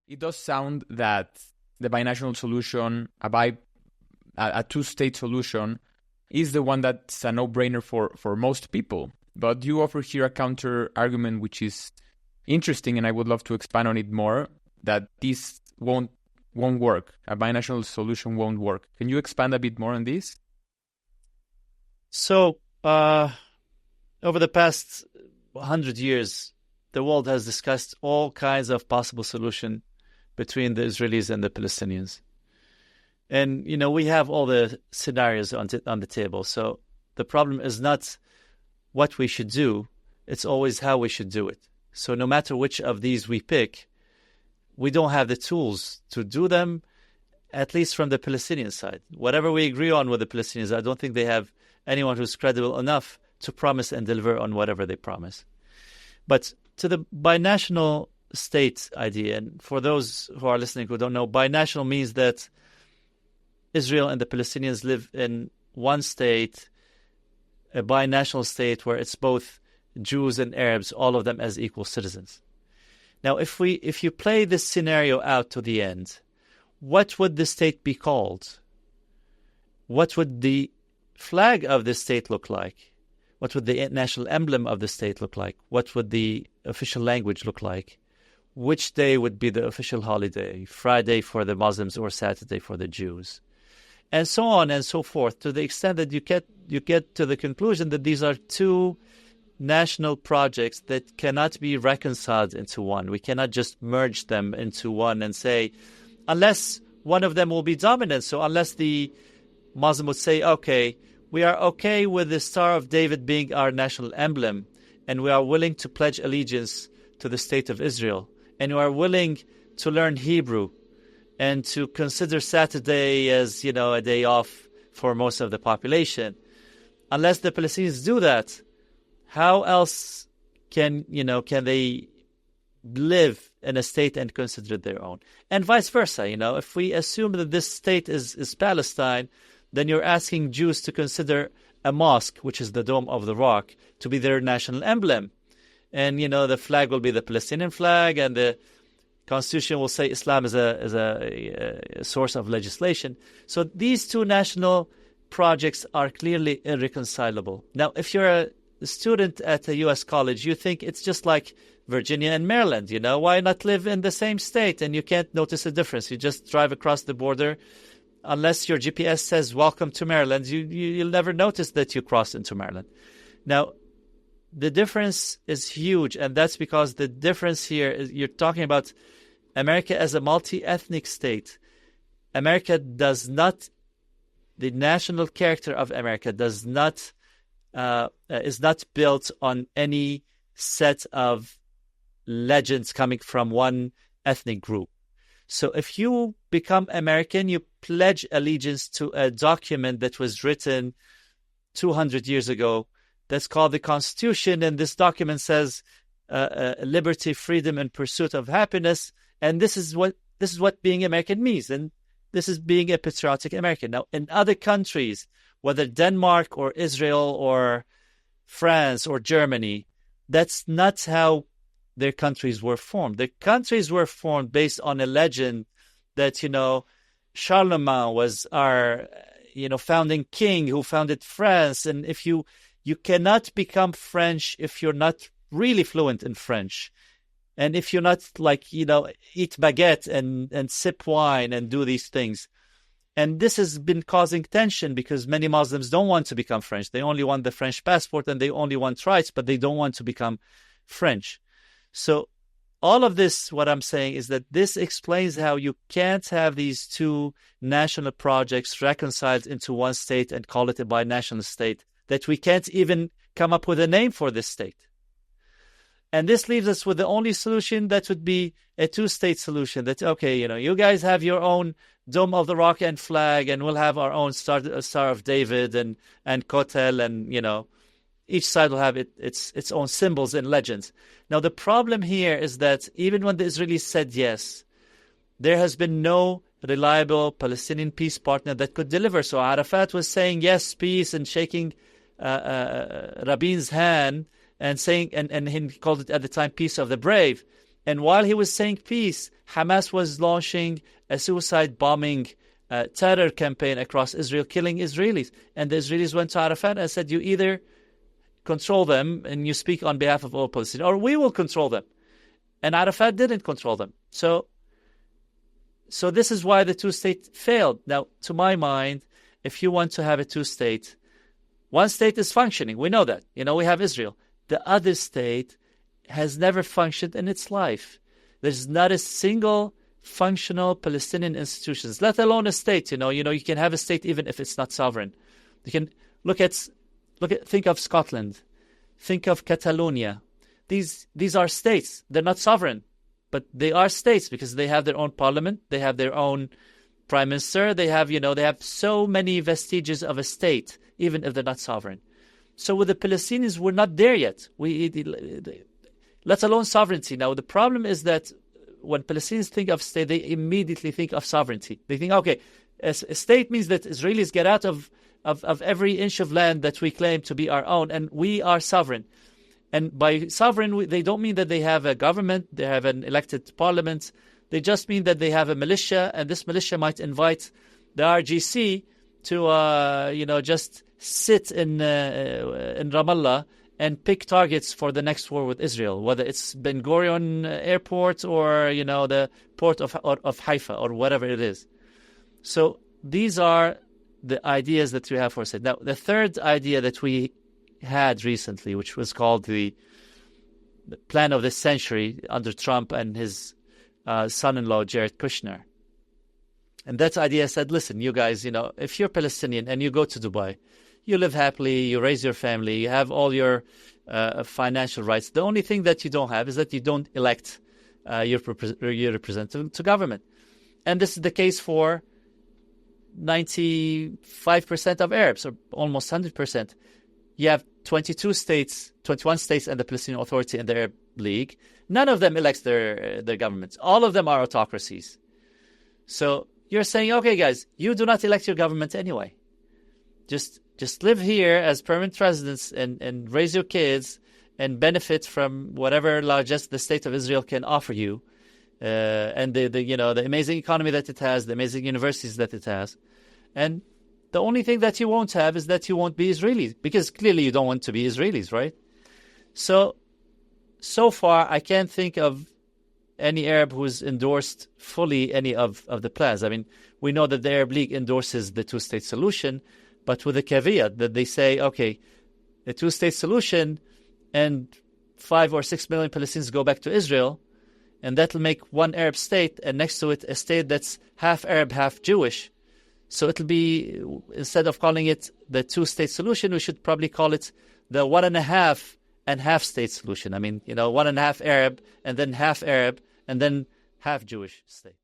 It does sound that the binational solution, a two-state solution, is the one that's a no-brainer for most people. But you offer here a counter-argument which is interesting, and I would love to expand on it more, that this won't work. A binational solution won't work. Can you expand a bit more on this? So, over the past 100 years, the world has discussed all kinds of possible solution between the Israelis and the Palestinians. And, we have all the scenarios on the table. So the problem is not what we should do. It's always how we should do it. So no matter which of these we pick, we don't have the tools to do them, at least from the Palestinian side. Whatever we agree on with the Palestinians, I don't think they have anyone who's credible enough to promise and deliver on whatever they promise. But to the binational state idea, and for those who are listening who don't know, binational means that Israel and the Palestinians live in one state, a binational state where it's both Jews and Arabs, all of them as equal citizens. Now, if you play this scenario out to the end, what would the state be called? What would the flag of the state look like? What would the national emblem of the state look like? What would the official language look like? Which day would be the official holiday? Friday for the Muslims or Saturday for the Jews? And so on and so forth, to the extent that you get to the conclusion that these are two national projects that cannot be reconciled into one. We cannot just merge them into one and say, unless one of them will be dominant. So unless the Muslim would say, okay, we are okay with the Star of David being our national emblem, and we are willing to pledge allegiance to the State of Israel, and we are willing to learn Hebrew and to consider Saturday as, a day off for most of the population. Unless the Palestinians do that, how else can they live in a state and consider it their own? And vice versa, if we assume that this state is Palestine, then you're asking Jews to consider a mosque, which is the Dome of the Rock, to be their national emblem. And, the flag will be the Palestinian flag, and the Constitution will say Islam is a source of legislation. So these two national projects are clearly irreconcilable. Now, if you're a student at a U.S. college, you think it's just like Virginia and Maryland. Why not live in the same state? And you can't notice a difference. You just drive across the border. Unless your GPS says welcome to Maryland, you'll never notice that you crossed into Maryland. Now, the difference is huge, and that's because the difference here is you're talking about America as a multi-ethnic state. The national character of America is not built on any set of legends coming from one ethnic group. So if you become American, you pledge allegiance to a document that was written 200 years ago that's called the Constitution, and this document says liberty, freedom, and pursuit of happiness, and this is what being American means, and this is being a patriotic American. Now, in other countries, whether Denmark or Israel or France or Germany, that's not how their countries were formed. Their countries were formed based on a legend that, Charlemagne was our, founding king who founded France. And if you cannot become French if you're not really fluent in French. And if you're not eat baguette and sip wine and do these things. And this has been causing tension because many Muslims don't want to become French. They only want the French passport and they only want rights, but they don't want to become French. So all of this, what I'm saying is that this explains how you can't have these two national projects reconciled into one state and call it a binational state, that we can't even come up with a name for this state. And this leaves us with the only solution that would be a two-state solution. That, okay, you guys have your own Dome of the Rock and flag, and we'll have our own Star of David and Kotel, and, each side will have its own symbols and legends. Now, the problem here is that even when the Israelis said yes, there has been no reliable Palestinian peace partner that could deliver. So Arafat was saying yes, peace, and shaking Rabin's hand and saying, and he called it at the time peace of the brave. And while he was saying peace, Hamas was launching a suicide bombing terror campaign across Israel, killing Israelis. And the Israelis went to Arafat and said, you either control them and you speak on behalf of all Palestinians, or we will control them. And Arafat didn't control them. So this is why the two-state failed. Now, to my mind, if you want to have a two-state, one state is functioning. We know that. We have Israel. The other state has never functioned in its life. There's not a single functional Palestinian institutions, let alone a state. You can have a state even if it's not sovereign. You can think of Scotland, think of Catalonia. These are states. They're not sovereign, but they are states because they have their own parliament, they have their own prime minister, they have so many vestiges of a state, even if they're not sovereign. So with the Palestinians, we're not there yet. Let alone sovereignty. Now, the problem is that when Palestinians think of state, they immediately think of sovereignty. They think, okay, a state means that Israelis get out of every inch of land that we claim to be our own, and we are sovereign. And by sovereign, they don't mean that they have a government, they have an elected parliament. They just mean that they have a militia, and this militia might invite the RGC to, just sit in Ramallah and pick targets for the next war with Israel, whether it's Ben Gurion Airport or, the port of Haifa or whatever it is. So these are the ideas that we have for state. Now, the third idea that we had recently, which was called the plan of the century under Trump and his son-in-law, Jared Kushner. And that idea said, listen, you guys, if you're Palestinian and you go to Dubai, you live happily, you raise your family, you have all your financial rights. The only thing that you don't have is that you don't elect your representative to government. And this is the case for 95% of Arabs, or almost 100%. You have 21 states and the Palestinian Authority and the Arab League. None of them elects their governments. All of them are autocracies. So you're saying, okay, guys, you do not elect your government anyway. Just live here as permanent residents and raise your kids and benefit from whatever largesse the state of Israel can offer you, and the amazing economy that it has, the amazing universities that it has. And the only thing that you won't have is that you won't be Israelis, because clearly you don't want to be Israelis, right? So far, I can't think of any Arab who's endorsed fully any of the plans. I mean, we know that the Arab League endorses the two-state solution, but with a caveat that they say, okay, the two-state solution and 5 or 6 million Palestinians go back to Israel, and that'll make one Arab state, and next to it a state that's half Arab, half Jewish. So it'll be, instead of calling it the two-state solution, we should probably call it the 1.5 and half state solution. I mean, 1.5 Arab, and then half Arab, and then half Jewish state.